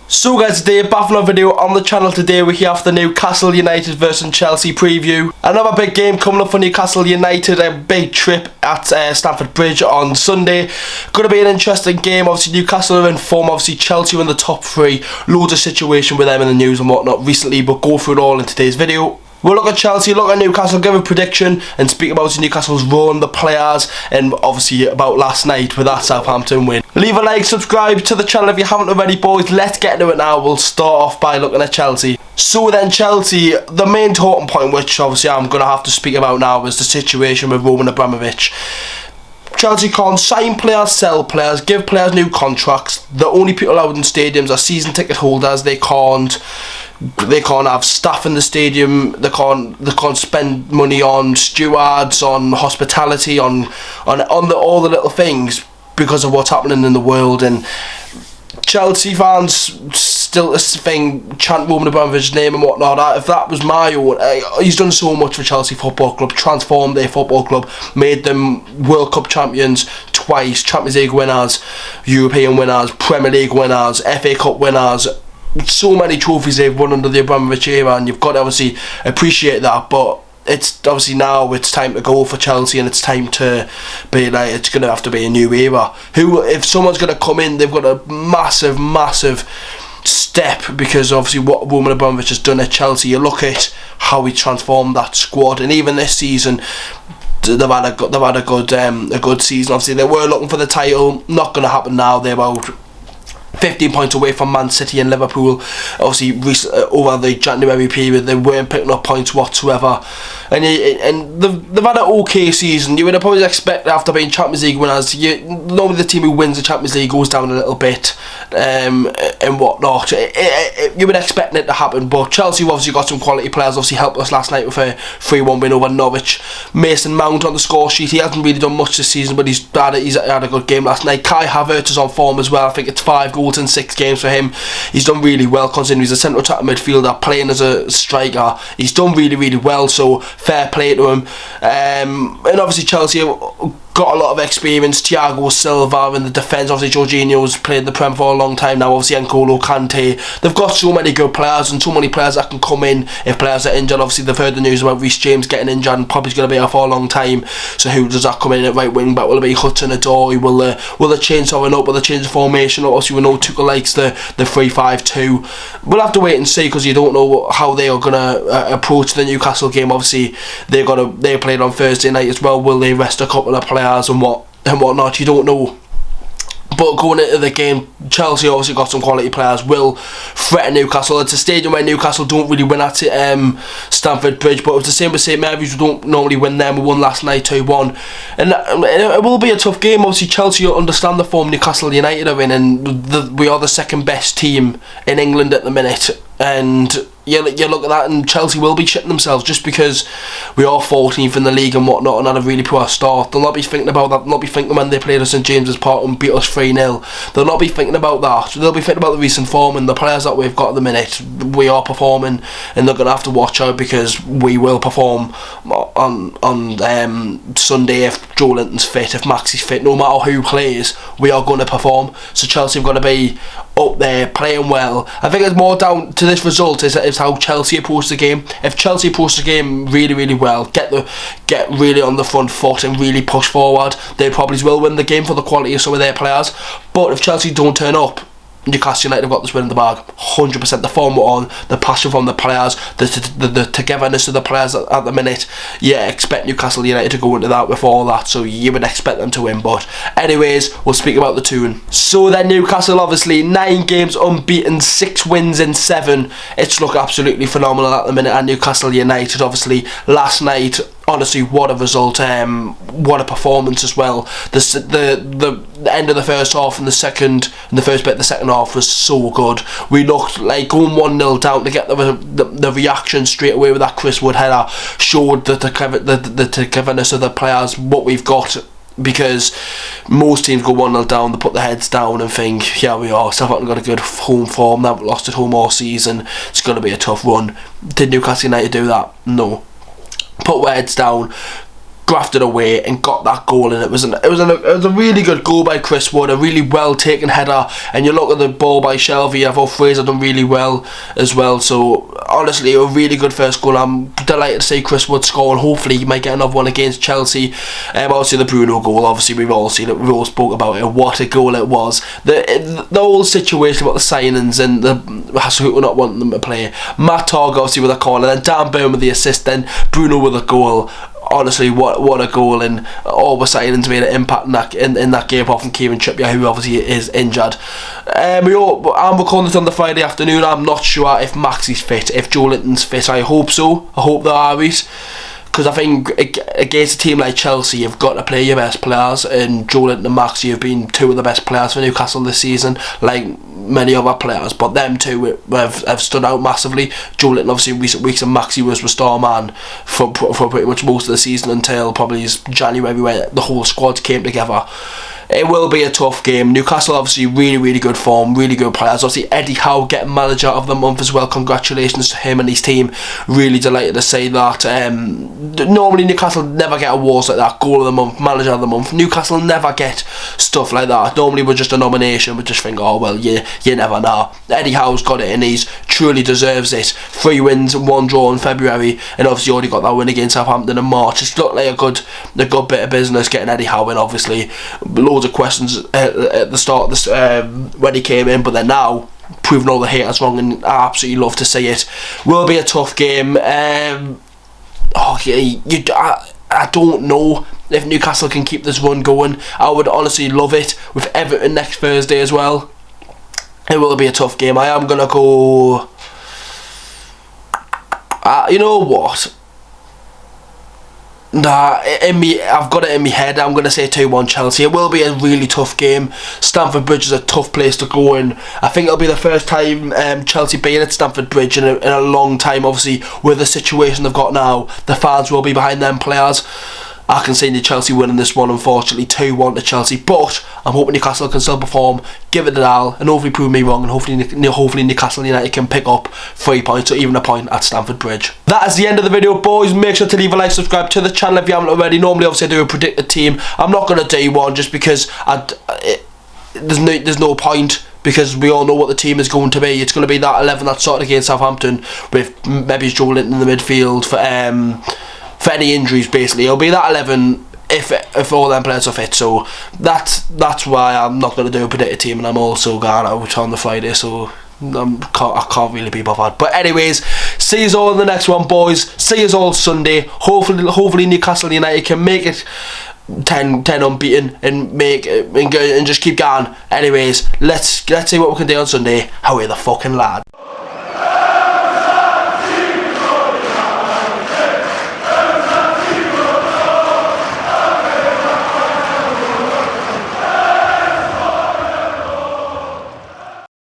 So guys, today back on a video on the channel. Today we're here for the Newcastle United versus Chelsea preview. Another big game coming up for Newcastle United, a big trip at Stamford Bridge on Sunday. Going to be an interesting game. Obviously Newcastle are in form, obviously Chelsea are in the top three. Loads of situation with them in the news and whatnot recently, but go through it all in today's video. We'll look at Chelsea, look at Newcastle, give a prediction and speak about Newcastle's run, the players, and obviously about last night with that Southampton win. Leave a like, subscribe to the channel if you haven't already, boys. Let's get into it now. We'll start off by looking at Chelsea. So then Chelsea, the main talking point, which obviously I'm going to have to speak about now, is the situation with Roman Abramovich. Chelsea can't sign players, sell players, give players new contracts. The only people allowed in stadiums are season ticket holders. They can't have staff in the stadium. They can't spend money on stewards, on hospitality, on all the little things because of what's happening in the world. And Chelsea fans still this thing chant Roman Abramovich's name and whatnot. If that was my own, he's done so much for Chelsea Football Club, transformed their football club, made them World Cup champions twice, Champions League winners, European winners, Premier League winners, FA Cup winners. So many trophies they've won under the Abramovich era, and you've got to obviously appreciate that. But it's obviously now it's time to go for Chelsea, and it's time to be like, it's going to have to be a new era. If someone's going to come in, they've got a massive step, because obviously what Roman Abramovich has done at Chelsea. You look at how he transformed that squad, and even this season they've had a good season. Obviously they were looking for the title, not going to happen now. They're about 15 points away from Man City and Liverpool. Obviously over the January period they weren't picking up points whatsoever, and they've had an okay season. You would probably expect, after being Champions League winners, normally the team who wins the Champions League goes down a little bit and whatnot. You would expect it to happen, but Chelsea have obviously got some quality players. Obviously helped us last night with a 3-1 win over Norwich. Mason Mount on the score sheet, he hasn't really done much this season, but he's had a good game last night. Kai Havertz is on form as well. I think it's 5 goals in 6 games for him. He's done really well considering he's a central attack midfielder playing as a striker. He's done really well, so fair play to him. And obviously Chelsea got a lot of experience. Thiago Silva in the defence. Obviously Jorginho's played the Prem for a long time now. Obviously N'Golo Kante. They've got so many good players and so many players that can come in if players are injured. Obviously they've heard the news about Reece James getting injured and probably going to be out for a long time. So who does that come in at right wing back? Will it be Hudson-Odoi? Will they change something up? Will they change the formation? Obviously we know Tuchel likes the 3-5-2. We'll have to wait and see, because you don't know how they are going to approach the Newcastle game. Obviously they played on Thursday night as well. Will they rest a couple of players and whatnot? You don't know. But going into the game, Chelsea obviously got some quality players, will threaten Newcastle. It's a stadium where Newcastle don't really win at Stamford Bridge, but it was the same with St Mary's. We don't normally win them. We won last night 2-1, and it will be a tough game. Obviously Chelsea understand the form Newcastle United are in, and we are the second best team in England at the minute. And you look at that, and Chelsea will be shitting themselves just because we are 14th in the league and whatnot and had a really poor start. They'll not be thinking about that. They'll not be thinking when they played us in James's Park and beat us 3-0. They'll not be thinking about that. They'll be thinking about the recent form and the players that we've got at the minute. We are performing, and they're going to have to watch out, because we will perform on Sunday if Joe Linton's fit, if Maxi's fit. No matter who plays, we are going to perform. So Chelsea have got to be up there playing well. I think it's more down to this result is how Chelsea approach the game. If Chelsea approach the game really well, get really on the front foot and really push forward, they probably will win the game for the quality of some of their players. But if Chelsea don't turn up, Newcastle United have got this win in the bag, 100%. The form we're on, the passion from the players, the togetherness of the players at the minute. Yeah, expect Newcastle United to go into that with all that, so you would expect them to win. But anyways, we'll speak about the tune. So then Newcastle, obviously 9 games unbeaten, 6 wins in 7. It's looked absolutely phenomenal at the minute. And Newcastle United, obviously last night, honestly, what a result, what a performance as well. The end of the first half and the first bit of the second half was so good. We looked like going 1-0 down to get the reaction straight away with that Chris Wood header showed the togetherness of the players, what we've got. Because most teams go 1-0 down, they put their heads down and think, here we are, Southampton got a good home form, they haven't lost at home all season, it's going to be a tough run. Did Newcastle United do that? No. Put their heads down, grafted away and got that goal, and it was a really good goal by Chris Wood, a really well taken header. And you look at the ball by Shelby, I thought Fraser done really well as well. So honestly, a really good first goal. I'm delighted to see Chris Wood score, and hopefully he might get another one against Chelsea. Obviously the Bruno goal, obviously we've all seen it, we've all spoke about it, what a goal it was. The whole situation about the signings and the not wanting them to play, Matt Targ obviously with a corner, then Dan Burn with the assist, then Bruno with a goal. Honestly, what a goal, and all the signings made an impact in that game, apart from Kieran Trippier, who obviously is injured. I'm recording this on the Friday afternoon. I'm not sure if Maxie's fit, if Joe Linton's fit. I hope so. I hope they are, because I think against a team like Chelsea, you've got to play your best players, and Joe Linton and Maxie have been two of the best players for Newcastle this season, like many other players, but them two have stood out massively. Joe Linton obviously in recent weeks, and Maxie was the star man for pretty much most of the season until probably January, where the whole squad came together. It will be a tough game. Newcastle obviously really good form, really good players. Obviously Eddie Howe getting manager of the month as well. Congratulations to him and his team. Really delighted to say that. Normally Newcastle never get awards like that, goal of the month, manager of the month. Newcastle never get stuff like that. Normally we're just a nomination, we just think, oh well, you never know. Eddie Howe's got it, and he's truly deserves it. 3 wins and 1 draw in February, and obviously already got that win against Southampton in March. It's looked like a good bit of business getting Eddie Howe in. Obviously loads of questions at the start of this, when he came in, but then now proving all the haters wrong, and I absolutely love to see it. Will be a tough game. I don't know if Newcastle can keep this run going. I would honestly love it, with Everton next Thursday as well. It will be a tough game. I am gonna go, you know what, nah, I've got it in my head. I'm going to say 2-1 Chelsea. It will be a really tough game. Stamford Bridge is a tough place to go in. I think it'll be the first time Chelsea being at Stamford Bridge in a long time. Obviously, with the situation they've got now, the fans will be behind them players. I can see Chelsea winning this one, unfortunately, 2-1 to Chelsea. But I'm hoping Newcastle can still perform, give it an all, and hopefully prove me wrong, and hopefully Newcastle United can pick up 3 points or even a point at Stamford Bridge. That is the end of the video, boys. Make sure to leave a like, subscribe to the channel if you haven't already. Normally, obviously, I do a predicted team. I'm not going to do one just because there's no point, because we all know what the team is going to be. It's going to be that 11 that started against Southampton, with maybe Joe Linton in the midfield for any injuries. Basically, it'll be that 11 if all them players are fit. So that's why I'm not going to do a predicted team, and I'm also going out on the Friday, so I can't really be bothered. But anyways, see you all in the next one, boys. See you all Sunday. Hopefully Newcastle United can make it 10 unbeaten and just keep going. Anyways, let's see what we can do on Sunday. How are the fucking lad?